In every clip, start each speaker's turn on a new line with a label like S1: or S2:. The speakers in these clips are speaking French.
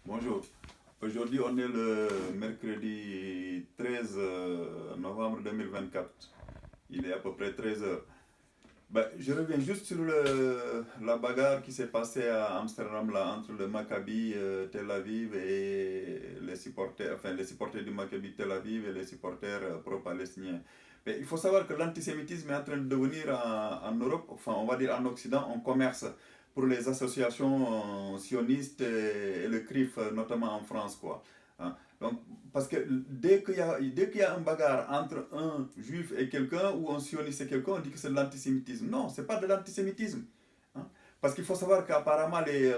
S1: Bonjour. Aujourd'hui, on est le mercredi 13 novembre 2024. Il est à peu près 13 heures. Je reviens juste sur la bagarre qui s'est passée à Amsterdam là, entre le Maccabi Tel Aviv et les supporters du Maccabi Tel Aviv et les supporters pro-palestiniens. Mais il faut savoir que l'antisémitisme est en train de devenir en Europe, enfin on va dire en Occident, un commerce pour les associations sionistes et le CRIF, notamment en France, quoi. Hein. Donc, parce que dès qu'il y a un bagarre entre un juif et quelqu'un, ou un sioniste et quelqu'un, on dit que c'est de l'antisémitisme. Non, c'est pas de l'antisémitisme. Hein. Parce qu'il faut savoir qu'apparemment, les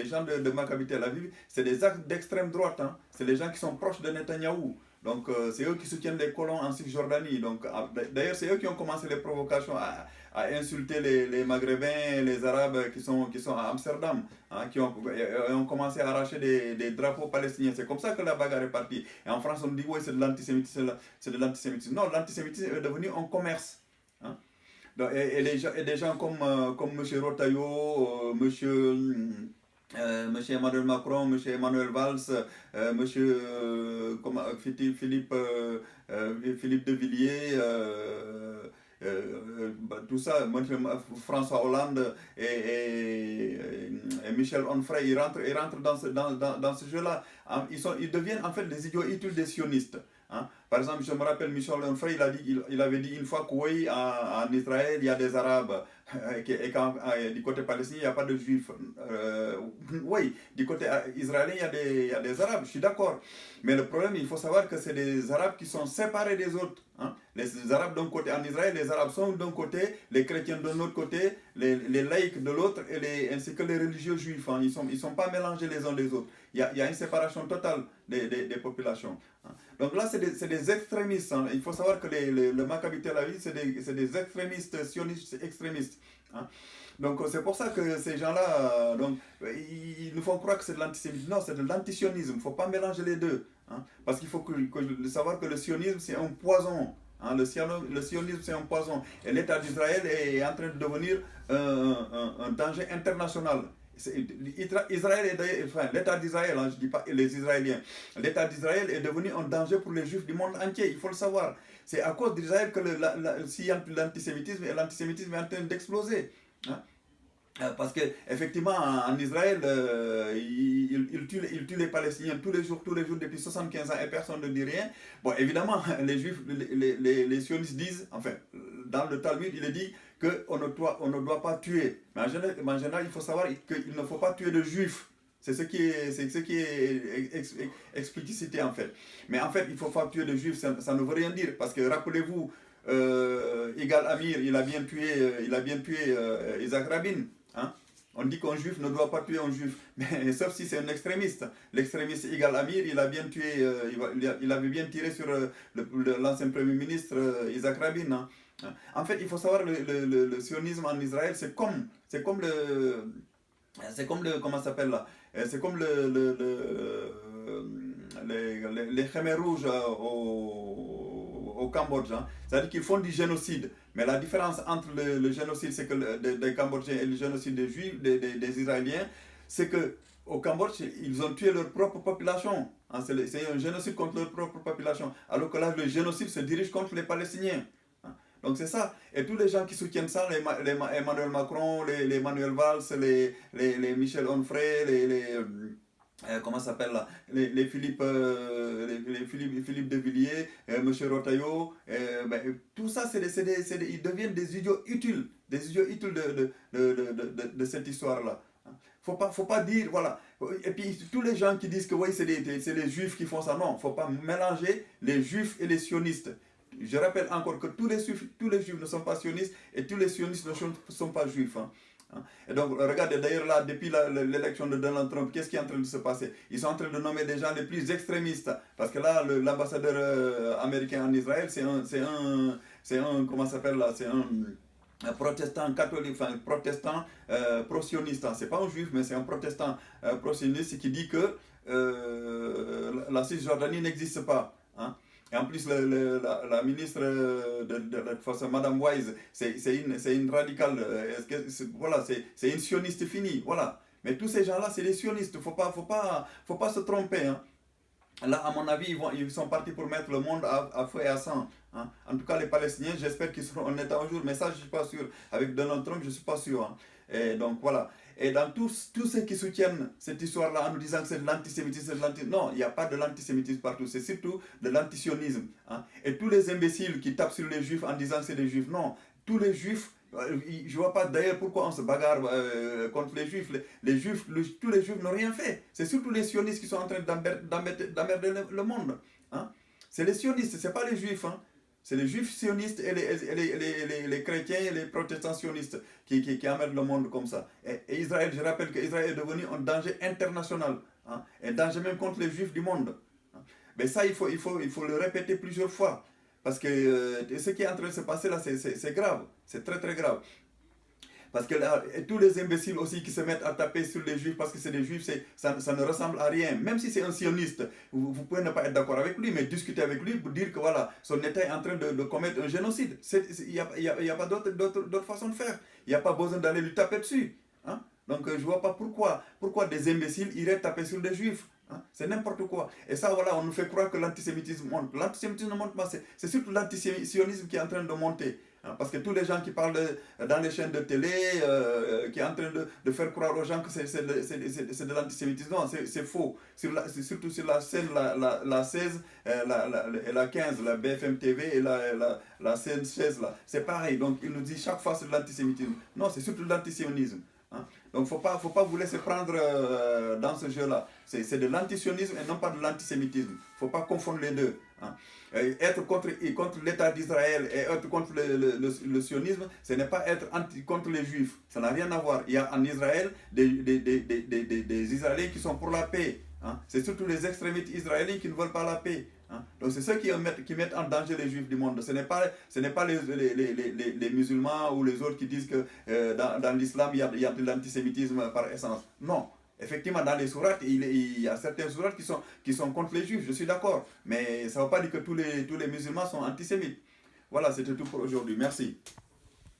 S1: gens de Maccabi Tel Aviv, c'est des actes d'extrême droite. Hein. C'est les gens qui sont proches de Netanyahou. Donc, c'est eux qui soutiennent les colons en Cisjordanie. Donc, d'ailleurs, c'est eux qui ont commencé les provocations à insulter les Maghrébins, les Arabes qui sont à Amsterdam, hein, qui ont commencé à arracher des drapeaux palestiniens. C'est comme ça que la bagarre est partie. Et en France, on dit, oui, c'est de l'antisémitisme. C'est de l'antisémitisme. Non, l'antisémitisme est devenu un commerce. Hein. Donc, et des gens comme M. Rotaillot, Monsieur Emmanuel Macron, Monsieur Emmanuel Valls, Monsieur Philippe de Villiers, tout ça, François Hollande et Michel Onfray, ils rentrent dans ce jeu-là. Ils deviennent en fait des idiots utiles des sionistes. Hein. Par exemple, je me rappelle, Michel Onfray, il avait dit une fois que oui, en Israël, il y a des Arabes. Et quand du côté palestinien, il n'y a pas de juifs. Oui, du côté israélien, il y a des Arabes, je suis d'accord. Mais le problème, il faut savoir que c'est des Arabes qui sont séparés des autres. Hein. Les Arabes d'un côté, en Israël, les Arabes sont d'un côté, les chrétiens de l'autre côté, les laïcs de l'autre, ainsi que les religieux juifs. Hein. Ils sont pas mélangés les uns des autres. Il y a une séparation totale des populations. Hein. Donc là, c'est des extrémistes. Hein. Il faut savoir que le Maccabi Tel Aviv, c'est des extrémistes sionistes extrémistes. Hein. Donc c'est pour ça que ces gens-là, ils nous font croire que c'est de l'antisémitisme. Non, c'est de l'antisionisme. Il ne faut pas mélanger les deux. Hein. Parce qu'il faut savoir que le sionisme, c'est un poison. Hein. Le sionisme, c'est un poison. Et l'État d'Israël est en train de devenir un danger international. Israël l'État d'Israël, hein, je ne dis pas les Israéliens, l'État d'Israël est devenu un danger pour les Juifs du monde entier, il faut le savoir. C'est à cause d'Israël que l'antisémitisme est en train d'exploser. Hein. Parce qu'effectivement, en Israël, ils tuent les Palestiniens tous les jours depuis 75 ans et personne ne dit rien. Bon, évidemment, les Juifs, les sionistes disent, enfin, dans le Talmud, il est dit qu'on ne doit pas tuer. Mais en général, il faut savoir qu'il ne faut pas tuer de Juifs. C'est ce qui est explicité en fait. Mais en fait, il ne faut pas tuer de Juifs, ça ne veut rien dire. Parce que rappelez-vous, Yigal Amir, il a bien tué Isaac Rabin. Hein. On dit qu'un juif ne doit pas tuer un juif, mais sauf si c'est un extrémiste. L'extrémiste Yigal Amir, il avait bien tiré sur l'ancien premier ministre Isaac Rabin. Hein. En fait, il faut savoir le sionisme en Israël, comment ça s'appelle là? C'est comme les Khmers rouges au Cambodge. Hein. C'est-à-dire qu'ils font du génocide. Mais la différence entre le génocide des Cambodgiens et le génocide des Juifs, des Israéliens, c'est que au Cambodge, ils ont tué leur propre population. Hein. C'est un génocide contre leur propre population. Alors que là, le génocide se dirige contre les Palestiniens. Hein. Donc c'est ça. Et tous les gens qui soutiennent ça, les Emmanuel Macron, les Emmanuel Valls, les Michel Onfray, comment ça s'appelle là, Philippe de Villiers, M. Rotaillot, tout ça, ils deviennent des idiots utiles, de cette histoire-là. Faut pas dire, voilà. Et puis tous les gens qui disent que oui, c'est les juifs qui font ça, non, faut pas mélanger les juifs et les sionistes. Je rappelle encore que tous les juifs ne sont pas sionistes et tous les sionistes ne sont pas juifs. Hein. Et donc, regardez, d'ailleurs, là, depuis l'élection de Donald Trump, qu'est-ce qui est en train de se passer? Ils sont en train de nommer des gens les plus extrémistes. Parce que là, l'ambassadeur américain en Israël, comment ça s'appelle là? C'est un protestant catholique, enfin protestant pro-sioniste. Hein. C'est pas un juif, mais c'est un protestant pro-sioniste qui dit que la Cisjordanie n'existe pas. Hein. Et en plus, la ministre Madame Wise, c'est une radicale. Voilà, c'est une sioniste finie. Voilà. Mais tous ces gens-là, c'est des sionistes. Faut pas se tromper. Hein. Là, à mon avis, ils sont partis pour mettre le monde à feu et à sang. Hein. En tout cas, les Palestiniens, j'espère qu'ils seront en état un jour. Mais ça, je ne suis pas sûr. Avec Donald Trump, je ne suis pas sûr. Hein. Et donc, voilà. Et dans tous ceux qui soutiennent cette histoire-là en nous disant que c'est de l'antisémitisme, non, il n'y a pas de l'antisémitisme partout. C'est surtout de l'antisionisme. Hein. Et tous les imbéciles qui tapent sur les juifs en disant que c'est des juifs, non. Tous les juifs, je ne vois pas d'ailleurs pourquoi on se bagarre contre les juifs. Tous les juifs n'ont rien fait. C'est surtout les sionistes qui sont en train d'emmerder le monde. Hein. C'est les sionistes, ce n'est pas les juifs. Hein. C'est les juifs sionistes et les chrétiens et les protestants sionistes qui emmerdent le monde comme ça. Et Israël, je rappelle qu'Israël est devenu un danger international. Hein. Un danger même contre les juifs du monde. Hein. Mais ça, il faut le répéter plusieurs fois. Parce que ce qui est en train de se passer là, c'est grave. C'est très très grave. Parce que là, tous les imbéciles aussi qui se mettent à taper sur les juifs parce que c'est des juifs, ça ne ressemble à rien. Même si c'est un sioniste, vous pouvez ne pas être d'accord avec lui, mais discuter avec lui pour dire que voilà, son État est en train de commettre un génocide. Il n'y a pas d'autre façon de faire. Il n'y a pas besoin d'aller lui taper dessus. Hein? Donc je ne vois pas pourquoi des imbéciles iraient taper sur des juifs. Hein? C'est n'importe quoi. Et ça, voilà, on nous fait croire que l'antisémitisme monte. L'antisémitisme ne monte pas. C'est surtout l'antisionisme qui est en train de monter. Hein? Parce que tous les gens qui parlent dans les chaînes de télé, qui sont en train de faire croire aux gens que c'est de l'antisémitisme, non, c'est faux. Surtout sur la scène, la 16 et la 15, la BFM TV et la scène 16, là. C'est pareil. Donc, ils nous disent chaque fois c'est de l'antisémitisme. Non, c'est surtout de l'antisionisme. Hein? Donc, faut pas vous laisser prendre dans ce jeu-là. C'est de l'antisionisme et non pas de l'antisémitisme. Il ne faut pas confondre les deux. Hein? Être contre l'État d'Israël et être contre le sionisme, ce n'est pas être contre les Juifs. Ça n'a rien à voir. Il y a en Israël des Israéliens qui sont pour la paix. Hein? C'est surtout les extrémistes israéliens qui ne veulent pas la paix. Hein? Donc c'est ceux qui mettent en danger les juifs du monde. Ce n'est pas les musulmans ou les autres qui disent que dans l'islam il y a de l'antisémitisme par essence. Non. Effectivement, dans les sourates, il y a certains sourates qui sont contre les juifs, je suis d'accord. Mais ça ne veut pas dire que tous les musulmans sont antisémites. Voilà, c'était tout pour aujourd'hui. Merci.